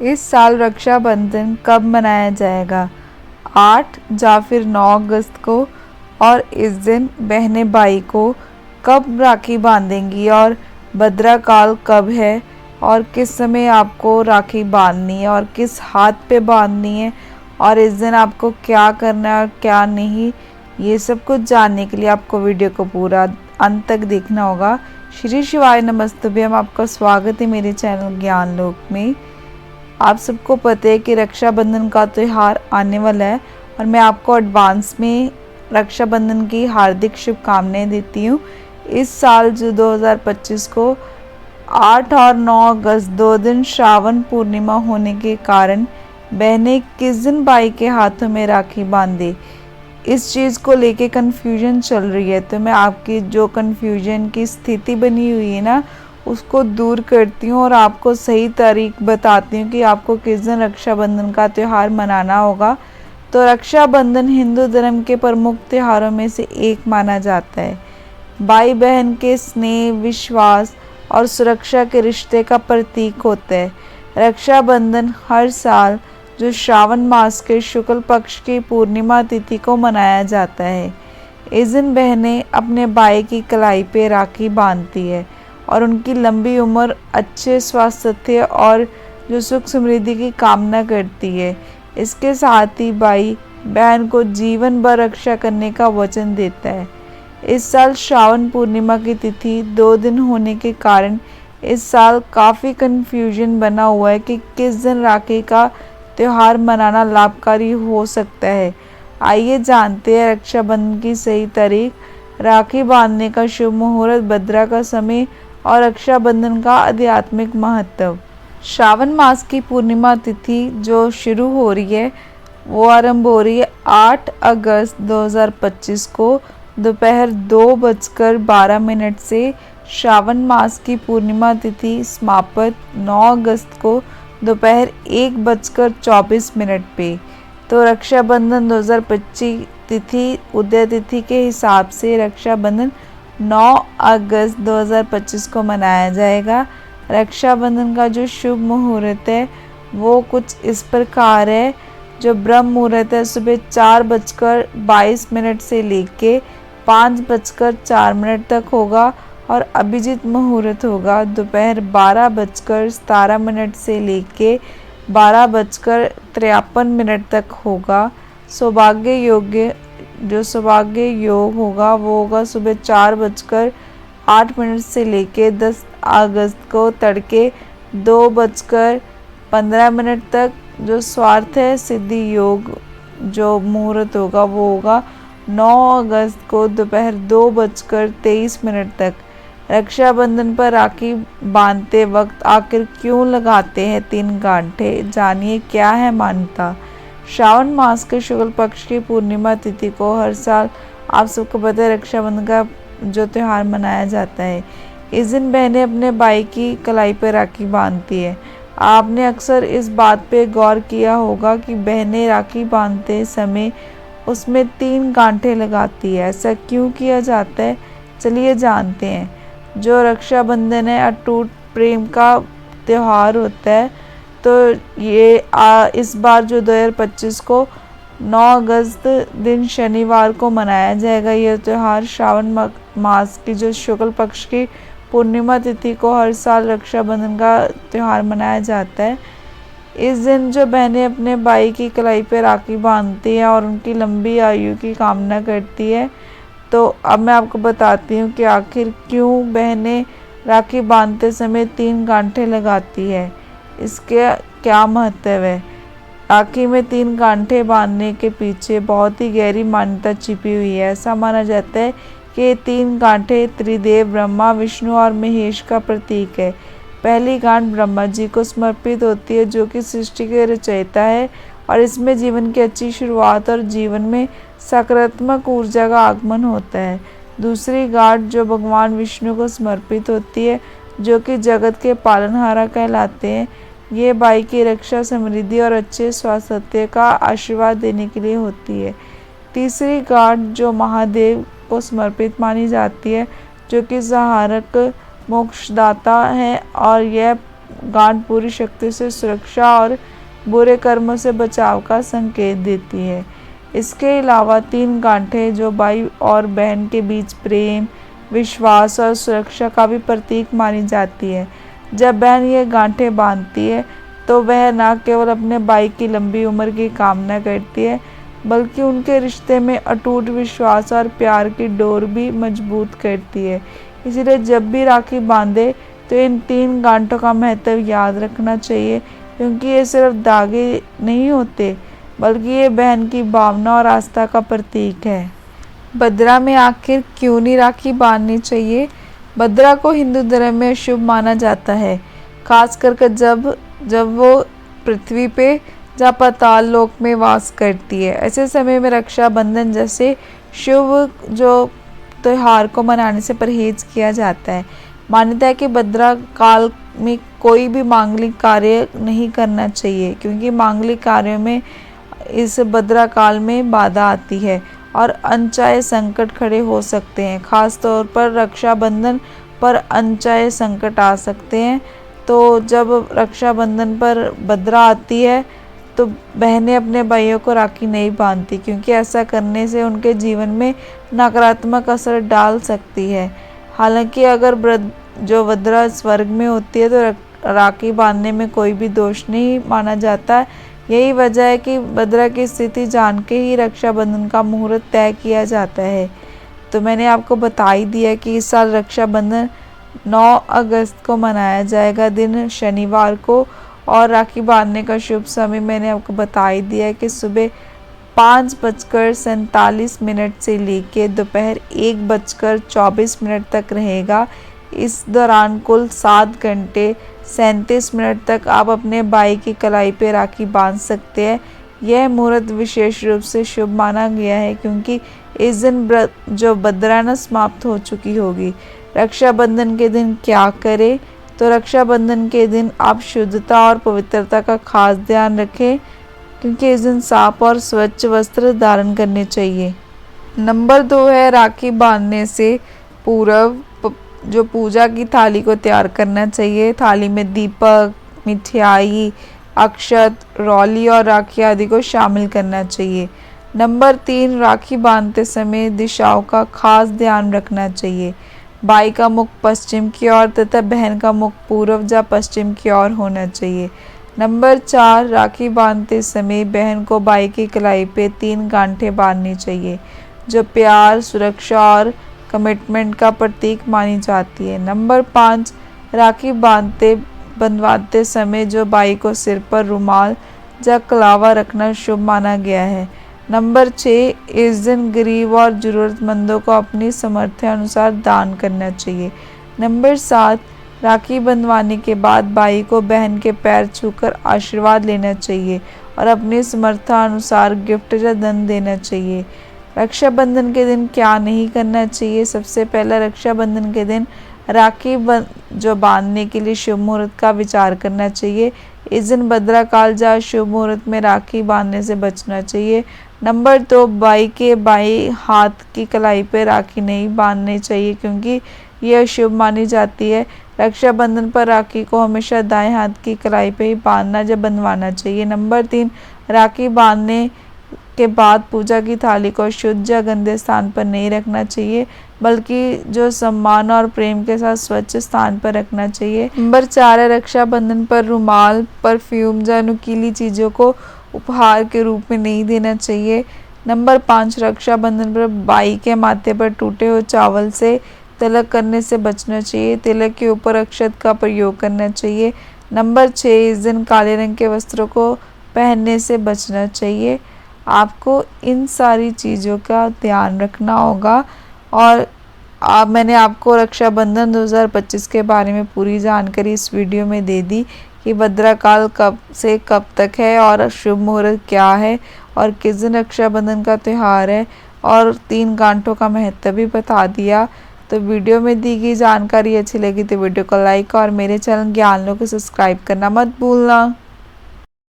इस साल रक्षाबंधन कब मनाया जाएगा? 8 या फिर 9 अगस्त को? और इस दिन बहनें भाई को कब राखी बांधेंगी? और भद्रा काल कब है? और किस समय आपको राखी बांधनी है और किस हाथ पे बांधनी है? और इस दिन आपको क्या करना है और क्या नहीं, ये सब कुछ जानने के लिए आपको वीडियो को पूरा अंत तक देखना होगा। श्री शिवाय नमस्तुभ्यम, हम आपका स्वागत है मेरे चैनल ज्ञान लोक में। आप सबको पता है कि रक्षाबंधन का त्यौहार आने वाला है और मैं आपको एडवांस में रक्षाबंधन की हार्दिक शुभकामनाएं देती हूँ। इस साल जो 2025 को 8 और 9 अगस्त 2 दिन श्रावण पूर्णिमा होने के कारण बहनें किस दिन भाई के हाथों में राखी बांधे, इस चीज़ को लेके कन्फ्यूजन चल रही है। तो मैं आपकी जो कन्फ्यूजन की स्थिति बनी हुई है ना, उसको दूर करती हूँ और आपको सही तारीख बताती हूँ कि आपको किस दिन रक्षाबंधन का त्यौहार मनाना होगा। तो रक्षाबंधन हिंदू धर्म के प्रमुख त्योहारों में से एक माना जाता है। भाई बहन के स्नेह, विश्वास और सुरक्षा के रिश्ते का प्रतीक होता है। रक्षाबंधन हर साल जो श्रावण मास के शुक्ल पक्ष की पूर्णिमा तिथि को मनाया जाता है। इस दिन बहनें अपने भाई की कलाई पे राखी बांधती है और उनकी लंबी उम्र, अच्छे स्वास्थ्य और जो सुख समृद्धि की कामना करती है। इसके साथ ही भाई बहन को जीवन भर रक्षा करने का वचन देता है। इस साल श्रावण पूर्णिमा की तिथि 2 दिन होने के कारण इस साल काफ़ी कन्फ्यूजन बना हुआ है कि किस दिन राखी का त्यौहार मनाना लाभकारी हो सकता है। आइए जानते हैं रक्षाबंधन की सही तारीख, राखी बांधने का शुभ मुहूर्त, भद्रा का समय और रक्षाबंधन का आध्यात्मिक महत्व। श्रावण मास की पूर्णिमा तिथि जो शुरू हो रही है वो आरंभ हो रही है 8 अगस्त 2025 को दोपहर 2:12 से। श्रावण मास की पूर्णिमा तिथि समाप्त 9 अगस्त को दोपहर 1:24 पे। तो रक्षाबंधन 2025 तिथि उदय तिथि के हिसाब से रक्षाबंधन 9 अगस्त 2025 को मनाया जाएगा। रक्षाबंधन का जो शुभ मुहूर्त है वो कुछ इस प्रकार है। जो ब्रह्म मुहूर्त है सुबह 4:22 से लेके 5:04 तक होगा और अभिजीत मुहूर्त होगा दोपहर 12:17 से लेके 12:53 तक होगा। सौभाग्य योग होगा वो होगा सुबह 4:08 से लेके 10 अगस्त को तड़के 2:15 तक। जो स्वार्थ है सिद्धि योग जो मुहूर्त होगा वो होगा 9 अगस्त को दोपहर 2:23 तक। रक्षाबंधन पर राखी बांधते वक्त आखिर क्यों लगाते हैं 3 गांठे, जानिए क्या है मान्यता। श्रावण मास के शुक्ल पक्ष की पूर्णिमा तिथि को हर साल आप सबको पता है रक्षाबंधन का जो त्यौहार मनाया जाता है। इस दिन बहनें अपने भाई की कलाई पर राखी बांधती है। आपने अक्सर इस बात पे गौर किया होगा कि बहनें राखी बांधते समय उसमें 3 गांठे लगाती है। ऐसा क्यों किया जाता है, चलिए जानते हैं। जो रक्षाबंधन है अटूट प्रेम का त्यौहार होता है। तो ये इस बार जो 2025 को 9 अगस्त दिन शनिवार को मनाया जाएगा। यह त्यौहार श्रावण मास की जो शुक्ल पक्ष की पूर्णिमा तिथि को हर साल रक्षाबंधन का त्यौहार मनाया जाता है। इस दिन जो बहनें अपने भाई की कलाई पर राखी बांधती हैं और उनकी लंबी आयु की कामना करती है। तो अब मैं आपको बताती हूँ कि आखिर क्यों बहनें राखी बांधते समय 3 गांठे लगाती है, इसके क्या महत्व है। राखी में 3 गांठे बांधने के पीछे बहुत ही गहरी मान्यता छिपी हुई है। ऐसा माना जाता है कि ये 3 गांठे त्रिदेव ब्रह्मा, विष्णु और महेश का प्रतीक है। पहली गांठ ब्रह्मा जी को समर्पित होती है जो कि सृष्टि के रचयिता है और इसमें जीवन की अच्छी शुरुआत और जीवन में सकारात्मक ऊर्जा का आगमन होता है। दूसरी गांठ जो भगवान विष्णु को समर्पित होती है जो कि जगत के पालनहारा कहलाते हैं। ये भाई की रक्षा, समृद्धि और अच्छे स्वास्थ्य का आशीर्वाद देने के लिए होती है। तीसरी गांठ जो महादेव को समर्पित मानी जाती है जो कि सहारक मोक्षदाता है और यह गांठ पूरी शक्ति से सुरक्षा और बुरे कर्मों से बचाव का संकेत देती है। इसके अलावा 3 गांठें जो भाई और बहन के बीच प्रेम, विश्वास और सुरक्षा का भी प्रतीक मानी जाती है। जब बहन ये गांठें बांधती है तो वह न केवल अपने भाई की लंबी उम्र की कामना करती है, बल्कि उनके रिश्ते में अटूट विश्वास और प्यार की डोर भी मजबूत करती है। इसलिए जब भी राखी बांधे तो इन 3 गांठों का महत्व याद रखना चाहिए, क्योंकि ये सिर्फ धागे नहीं होते, बल्कि ये बहन की भावना और आस्था का प्रतीक है। भद्रा में आखिर क्यों नहीं राखी बांधनी चाहिए? भद्रा को हिंदू धर्म में शुभ माना जाता है, खास करके जब वो पृथ्वी पे या पाताल लोक में वास करती है। ऐसे समय में रक्षाबंधन जैसे शुभ जो त्योहार को मनाने से परहेज किया जाता है। मान्यता है कि भद्रा काल में कोई भी मांगलिक कार्य नहीं करना चाहिए, क्योंकि मांगलिक कार्यों में इस भद्रा काल में बाधा आती है और अनचाहे संकट खड़े हो सकते हैं। खास तौर पर रक्षाबंधन पर अनचाहे संकट आ सकते हैं। तो जब रक्षाबंधन पर भद्रा आती है तो बहनें अपने भाइयों को राखी नहीं बांधती, क्योंकि ऐसा करने से उनके जीवन में नकारात्मक असर डाल सकती है। हालांकि अगर जो भद्रा स्वर्ग में होती है तो राखी बांधने में कोई भी दोष नहीं माना जाता। यही वजह है कि भद्रा की स्थिति जान के ही रक्षाबंधन का मुहूर्त तय किया जाता है। तो मैंने आपको बता ही दिया कि इस साल रक्षाबंधन 9 अगस्त को मनाया जाएगा, दिन शनिवार को, और राखी बांधने का शुभ समय मैंने आपको बता ही दिया है कि सुबह 5:47 से लेके दोपहर 1:24 तक रहेगा। इस दौरान कुल 7 घंटे 37 मिनट तक आप अपने भाई की कलाई पे राखी बांध सकते हैं। यह मुहूर्त विशेष रूप से शुभ माना गया है, क्योंकि इस दिन जो भद्रा समाप्त हो चुकी होगी। रक्षाबंधन के दिन क्या करें? तो रक्षाबंधन के दिन आप शुद्धता और पवित्रता का खास ध्यान रखें, क्योंकि इस दिन साफ और स्वच्छ वस्त्र धारण करने चाहिए। नंबर 2 है राखी बांधने से पूर्व जो पूजा की थाली को तैयार करना चाहिए। थाली में दीपक, मिठाई, अक्षत, रौली और राखी आदि को शामिल करना चाहिए। नंबर 3 राखी बांधते समय दिशाओं का खास ध्यान रखना चाहिए। भाई का मुख पश्चिम की ओर तथा बहन का मुख पूर्व या पश्चिम की ओर होना चाहिए। नंबर 4 राखी बांधते समय बहन को भाई की कलाई पे 3 गांठें बांधनी चाहिए, जो प्यार, सुरक्षा और कमिटमेंट का प्रतीक मानी जाती है। नंबर 5 राखी बंधवाते समय जो भाई को सिर पर रुमाल या कलावा रखना शुभ माना गया है। नंबर 6 इस दिन गरीब और ज़रूरतमंदों को अपनी सामर्थ्य अनुसार दान करना चाहिए। नंबर 7 राखी बंधवाने के बाद भाई को बहन के पैर छूकर आशीर्वाद लेना चाहिए और अपनी सामर्थ्य अनुसार गिफ्ट या धन देना चाहिए। रक्षाबंधन के दिन क्या नहीं करना चाहिए? सबसे पहला, रक्षाबंधन के दिन राखी जो बांधने के लिए शुभ मुहूर्त का विचार करना चाहिए। इस दिन भद्रा काल या शुभ मुहूर्त में राखी बांधने से बचना चाहिए। नंबर 2 भाई के बाएं हाथ की कलाई पर राखी नहीं बांधनी चाहिए, क्योंकि यह शुभ मानी जाती है। रक्षाबंधन पर राखी को हमेशा दाएं हाथ की कलाई पर ही बांधना या बंधवाना चाहिए। नंबर 3 राखी बांधने के बाद पूजा की थाली को शुद्ध या गंदे स्थान पर नहीं रखना चाहिए, बल्कि जो सम्मान और प्रेम के साथ स्वच्छ स्थान पर रखना चाहिए। नंबर 4 है रक्षाबंधन पर रुमाल, परफ्यूम या नुकीली चीज़ों को उपहार के रूप में नहीं देना चाहिए। नंबर 5 रक्षाबंधन पर भाई के माथे पर टूटे हुए चावल से तिलक करने से बचना चाहिए। तिलक के ऊपर अक्षत का प्रयोग करना चाहिए। नंबर 6 इस दिन काले रंग के वस्त्रों को पहनने से बचना चाहिए। आपको इन सारी चीज़ों का ध्यान रखना होगा। और मैंने आपको रक्षाबंधन 2025 के बारे में पूरी जानकारी इस वीडियो में दे दी कि भद्रा काल कब से कब तक है और शुभ मुहूर्त क्या है और किस दिन रक्षाबंधन का त्यौहार है, और 3 गांठों का महत्व भी बता दिया। तो वीडियो में दी गई जानकारी अच्छी लगी तो वीडियो को लाइक और मेरे चैनल ज्ञान लो को सब्सक्राइब करना मत भूलना।